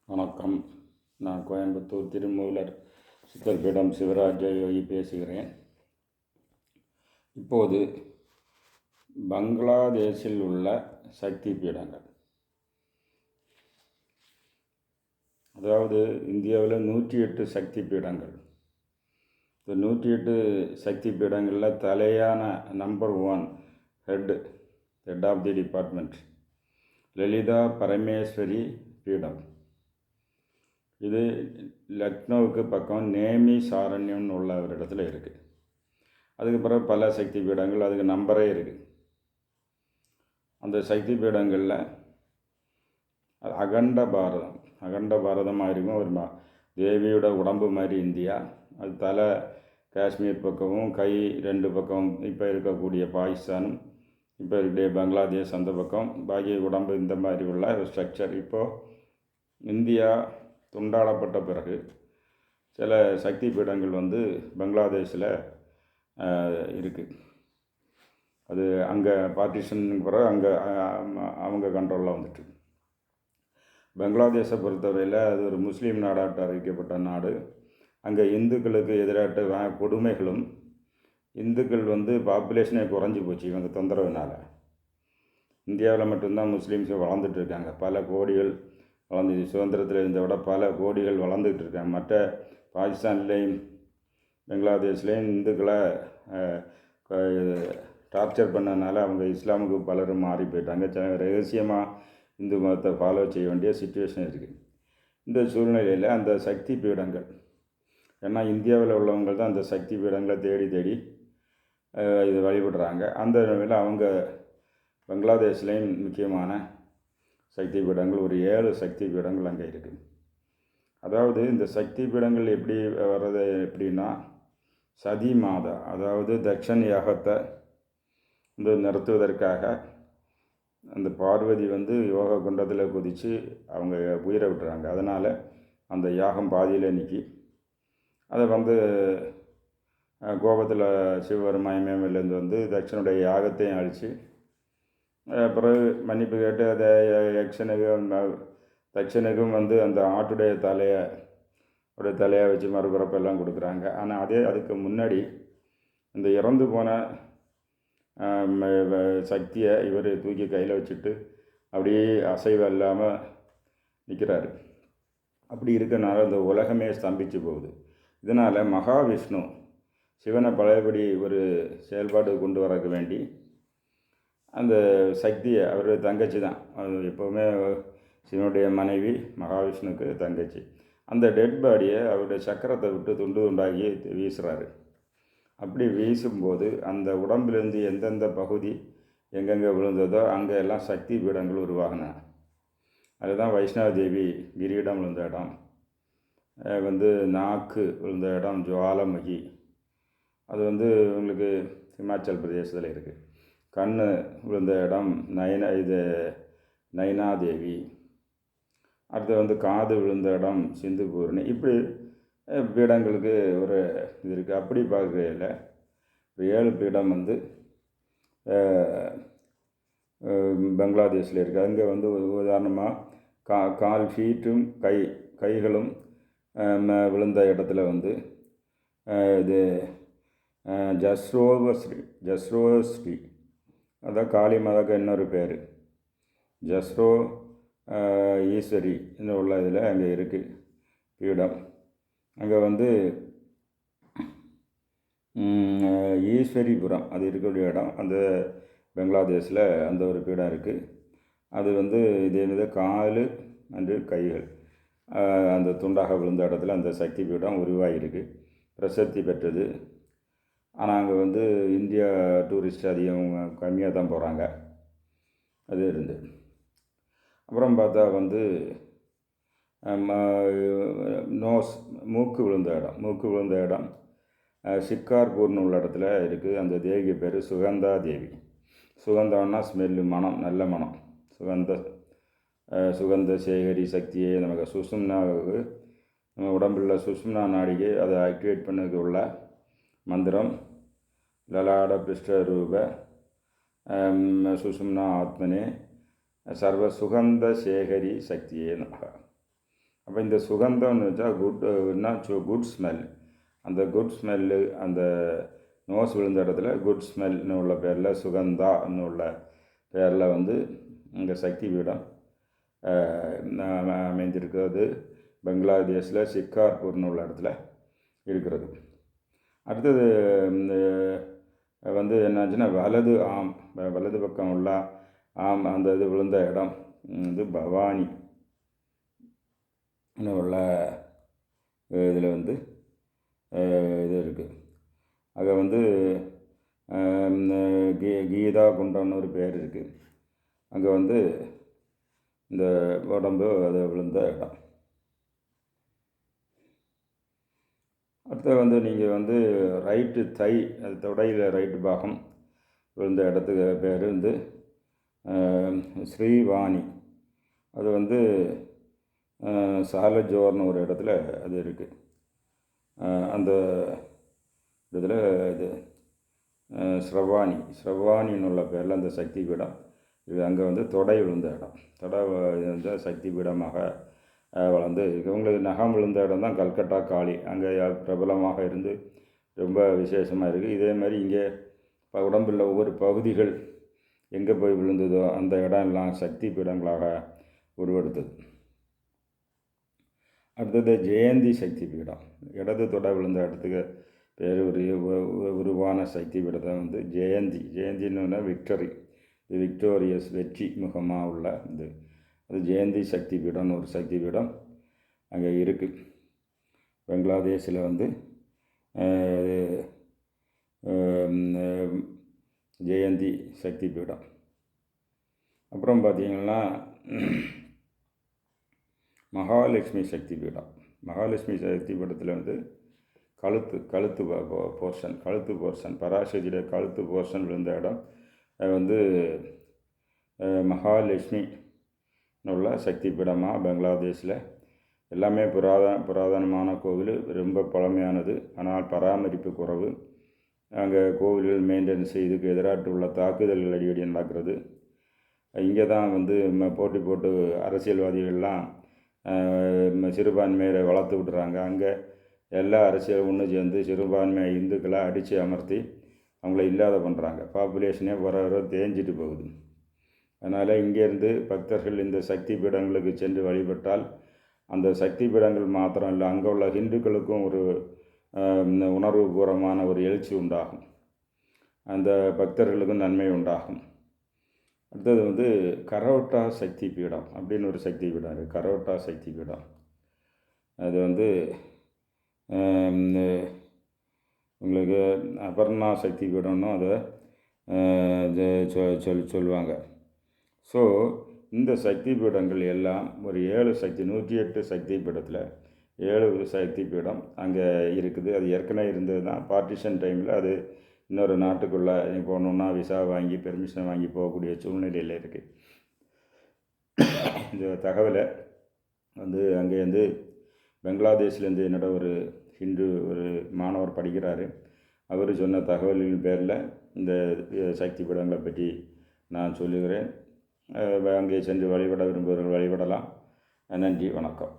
வணக்கம். நான் கோயம்புத்தூர் திருமூலர் சித்தர் பீடம் சிவராஜ யோகி பேசுகிறேன். இப்போது பங்களாதேஷில் உள்ள சக்தி பீடங்கள், அதாவது இந்தியாவில் 108 சக்தி பீடங்கள். இந்த 108 சக்தி பீடங்களில் தலையான number 1 head of the department Lalitha Parameswari பீடம். இது லக்னோவுக்கு பக்கம் நேமி சாரண்யம்னு உள்ள ஒரு இடத்துல இருக்குது. அதுக்கு பிறகு பல சக்தி பீடங்கள், அதுக்கு நம்பரே இருக்குது. அந்த சக்தி பீடங்களில் அகண்ட பாரதமாக இருக்கும். ஒரு தேவியோட உடம்பு மாதிரி இந்தியா, அது தலை காஷ்மீர் பக்கமும், கை 2 பக்கம் இப்போ இருக்கக்கூடிய பாகிஸ்தானும், இப்போ இருக்கக்கூடிய பங்களாதேஷ் அந்த பக்கம், பாக்கி உடம்பு இந்த மாதிரி உள்ள ஒரு ஸ்ட்ரக்சர். இப்போது இந்தியா துண்டாடப்பட்ட பிறகு சில சக்தி பீடங்கள் பங்களாதேஷில் இருக்குது. அது அங்கே பார்ட்டிஷனுக்கு பிறகு அங்கே அவங்க கண்ட்ரோலில் வந்துட்டு. பங்களாதேஷை பொறுத்தவரையில் அது ஒரு முஸ்லீம் நாடாட்ட அறிவிக்கப்பட்ட நாடு. அங்கே இந்துக்களுக்கு எதிராட்ட கொடுமைகளும், இந்துக்கள் பாப்புலேஷனே குறைஞ்சி போச்சு இவங்க தொந்தரவுனால. இந்தியாவில் மட்டும்தான் முஸ்லீம்ஸ் வளர்ந்துட்டு இருக்காங்க. பல கோடிகள் வளர்ந்து, சுதந்திரத்தில் இருந்த விட பல கோடிகள் வளர்ந்துக்கிட்டு இருக்காங்க. மற்ற பாகிஸ்தான்லேயும் பங்களாதேஷ்லேயும் இந்துக்களை டார்ச்சர் பண்ணனால அவங்க இஸ்லாமுக்கு பலரும் மாறி போயிட்டாங்க. ரகசியமாக இந்து மதத்தை ஃபாலோ செய்ய வேண்டிய சுச்சுவேஷன் இருக்குது. இந்த சூழ்நிலையில் அந்த சக்தி பீடங்கள், ஏன்னா இந்தியாவில் உள்ளவங்க தான் அந்த சக்தி பீடங்களை தேடி இது வழிபடுறாங்க. அந்த நிலையில் அவங்க பங்களாதேஷ்லேயும் முக்கியமான சக்தி பீடங்கள், ஒரு 7 சக்தி பீடங்கள் அங்கே இருக்குது. அதாவது இந்த சக்தி பீடங்கள் எப்படி வர்றது எப்படின்னா, சதி மாதா, அதாவது தக்ஷன் யாகத்தை நடத்துவதற்காக அந்த பார்வதி யோக குண்டத்தில் குதித்து அவங்க உயிரை விட்டுறாங்க. அதனால் அந்த யாகம் பாதியில் நிற்கி, அதை கோபத்தில் சிவபெருமாயமேலேருந்து தக்ஷனுடைய யாகத்தையும் அழித்து பிறகு மன்னிப்பு கேட்டு அதை தக்ஷனுக்கும் அந்த ஆட்டுடைய தலையை வச்சு மறுபிறப்பெல்லாம் கொடுக்குறாங்க. ஆனால் அதுக்கு முன்னாடி இந்த இறந்து போன சக்தியை இவர் தூக்கி கையில் வச்சுட்டு அப்படியே அசைவம் இல்லாமல் நிற்கிறாரு. அப்படி இருக்கனால இந்த உலகமே ஸ்தம்பிச்சு போகுது. இதனால் மகாவிஷ்ணு சிவனை பழையபடி ஒரு செயல்பாடு கொண்டு வரக்கு வேண்டி அந்த சக்தியை, அவருடைய தங்கச்சி தான், அது எப்போவுமே சிவனுடைய மனைவி, மகாவிஷ்ணுக்கு தங்கச்சி, அந்த டெட் பாடியை அவருடைய சக்கரத்தை விட்டு துண்டு துண்டாகி வீசுகிறாரு. அப்படி வீசும்போது அந்த உடம்புலேருந்து எந்தெந்த பகுதி எங்கெங்கே விழுந்ததோ அங்கே எல்லாம் சக்தி பீடங்கள் உருவாகின. அதுதான் வைஷ்ணவ தேவி கிரீடம் விழுந்த இடம், நாக்கு விழுந்த இடம் ஜுவாலமுகி, அது உங்களுக்கு ஹிமாச்சல் பிரதேசத்தில் இருக்குது. கண் விழுந்த இடம் நைனாதேவி. அடுத்து காது விழுந்த இடம் சிந்துபூர்ணி. இப்படி பீடங்களுக்கு ஒரு இது இருக்குது. அப்படி பார்க்கையில் 7 பீடம் பங்களாதேஷில் இருக்குது. அங்கே உதாரணமாக கால் ஃபீட்டும் கைகளும் விழுந்த இடத்துல இது ஜஸ்ரோஸ்ரீ, அதான் காளி மாதாக்கு இன்னொரு பேர் ஜஸ்ரோ ஈஸ்வரி உள்ள இதில் அங்கே இருக்குது பீடம். அங்கே ஈஸ்வரிபுரம் அது இருக்கக்கூடிய இடம், அந்த பங்களாதேஷில் அந்த ஒரு பீடம் இருக்குது. அது இதே கால் அண்டு கைகள் அந்த துண்டாக விழுந்த இடத்துல அந்த சக்தி பீடம் உருவாகிருக்கு, பிரசித்தி பெற்றது. ஆனால் அங்கே இந்தியா டூரிஸ்ட் அதிகம் கம்மியாக தான் போகிறாங்க. அது இருந்து அப்புறம் பார்த்தா மூக்கு விழுந்த இடம் சிக்கார்பூர்னு உள்ள இடத்துல இருக்குது. அந்த தேவி பேர் சுகந்தா தேவி. சுகந்தான்னா ஸ்மெல்லு, மனம், நல்ல மனம். சுகந்த சேகரி சக்தியை நமக்கு சுஷும்னாவுக்கு, நம்ம உடம்புல சுஷும்னா நாடிக்கு அதை ஆக்டிவேட் பண்ணதுக்கு உள்ள மந்திரம் லலாட பிருஷ்டரூப சுஷும்னா ஆத்மனே சர்வ சுகந்த சேகரி சக்தியே நமக. அப்போ இந்த சுகந்தம்னு வச்சா குட் ஸ்மெல். அந்த குட் ஸ்மெல்லு, அந்த நோஸ் விழுந்த இடத்துல குட் ஸ்மெல்னு உள்ள பேரில் சுகந்தான்னு உள்ள பேரில் வந்து இங்கே சக்தி பீடம் அமைந்திருக்கிறது. பங்களாதேஷில் சிக்கார்பூர்னு உள்ள இடத்துல இருக்கிறது. அடுத்தது வந்து என்னாச்சுன்னா வலது பக்கம் உள்ள அந்த இது விழுந்த இடம் வந்து பவானி உள்ள இதில் வந்து இது இருக்குது. அங்கே வந்து கீதா குண்டம்னு ஒரு பேர் இருக்குது. அங்கே வந்து இந்த உடம்பு அது விழுந்த இடம். அடுத்து வந்து நீங்கள் வந்து ரைட்டு தை, அது தொடையில் ரைட்டு பாகம் விழுந்த இடத்துக்கு பேர் வந்து ஸ்ரீவாணி. அது வந்து சாலஜோர்னு ஒரு இடத்துல அது இருக்குது. அந்த இடத்துல இது ஸ்ரவானின்னு உள்ள பேரில் அந்த சக்தி பீடம் இது. அங்கே வந்து தொடை விழுந்த இடம், தொடை வந்து சக்தி பீடமாக வளர்ந்து இவங்களுக்கு நகம் விழுந்த இடம் தான் கல்கட்டா காளி. அங்கே பிரபலமாக இருந்து ரொம்ப விசேஷமாக இருக்குது. இதே மாதிரி இங்கே உடம்பில் ஒவ்வொரு பகுதிகள் எங்கே போய் விழுந்ததோ அந்த இடம் எல்லாம் சக்தி பீடங்களாக உருவெடுத்தது. அடுத்தது ஜெயந்தி சக்தி பீடம். இடது தொடை விழுந்த இடத்துக்கு பேர் உருவான சக்தி பீடத்தை வந்து ஜெயந்தின்னு விக்டரி, விக்டோரியஸ், வெற்றி முகமாக உள்ள இது. அது ஜெயந்தி சக்தி பீடம்னு ஒரு சக்தி பீடம் அங்கே இருக்குது. பங்களாதேஷில் வந்து ஜெயந்தி சக்தி பீடம். அப்புறம் பார்த்திங்கன்னா மகாலட்சுமி சக்தி பீடம். மகாலட்சுமி சக்தி பீடத்தில் வந்து கழுத்து போர்ஷன் பராசக்தியோட கழுத்து போர்ஷன் விழுந்த இடம் வந்து மகாலட்சுமி உள்ள சக்தி பீடமாக பங்களாதேஷில். எல்லாமே புராதனமான கோவில், ரொம்ப பழமையானது, ஆனால் பராமரிப்பு குறைவு. அங்கே கோவில்கள் மெயின்டைன் செய்துக்கு எதிராட்டு உள்ள தாக்குதல்கள் அடிக்கடி நடக்கிறது. இங்கே தான் வந்து போட்டு அரசியல்வாதிகள்லாம் சிறுபான்மையை வளர்த்து விட்டுறாங்க. அங்கே எல்லா அரசியல் ஒன்று சேர்ந்து சிறுபான்மை இந்துக்களை அடித்து அமர்த்தி அவங்கள இல்லாத பண்ணுறாங்க. பாப்புலேஷனே வர தேஞ்சிட்டு போகுது. அதனால் இங்கேருந்து பக்தர்கள் இந்த சக்தி பீடங்களுக்கு சென்று வழிபட்டால் அந்த சக்தி பீடங்கள் மாத்திரம் இல்லை, அங்கே உள்ள ஹிந்துக்களுக்கும் ஒரு உணர்வுபூர்வமான ஒரு எழுச்சி உண்டாகும், அந்த பக்தர்களுக்கும் நன்மை உண்டாகும். அடுத்தது வந்து கரோட்டா சக்தி பீடம் அப்படின்னு ஒரு சக்தி பீடம் இருக்குது. கரோட்டா சக்தி பீடம் அது வந்து உங்களுக்கு அபர்ணா சக்தி பீடம்னு அதை சொல்லுவாங்க. ஸோ இந்த சக்தி பீடங்கள் எல்லாம் ஒரு 108 சக்தி பீடத்தில் 7 சக்தி பீடம் அங்கே இருக்குது. அது ஏற்கனவே இருந்தது தான். பார்ட்டிஷன் டைமில் அது இன்னொரு நாட்டுக்குள்ளே போகணுன்னா விசா வாங்கி பெர்மிஷன் வாங்கி போகக்கூடிய சூழ்நிலையில் இருக்குது. இந்த தகவலை வந்து அங்கேருந்து பங்களாதேஷ்லேருந்து என்னோட ஒரு ஹிந்து ஒரு மாணவர் படிக்கிறாரு. அவர் சொன்ன தகவலின் பேரில் இந்த சக்தி பீடங்களை பற்றி நான் சொல்லுகிறேன். அங்கே சென்று வழிபட விரும்புகிறவர்கள் வழிபடலாம். நன்றி, வணக்கம்.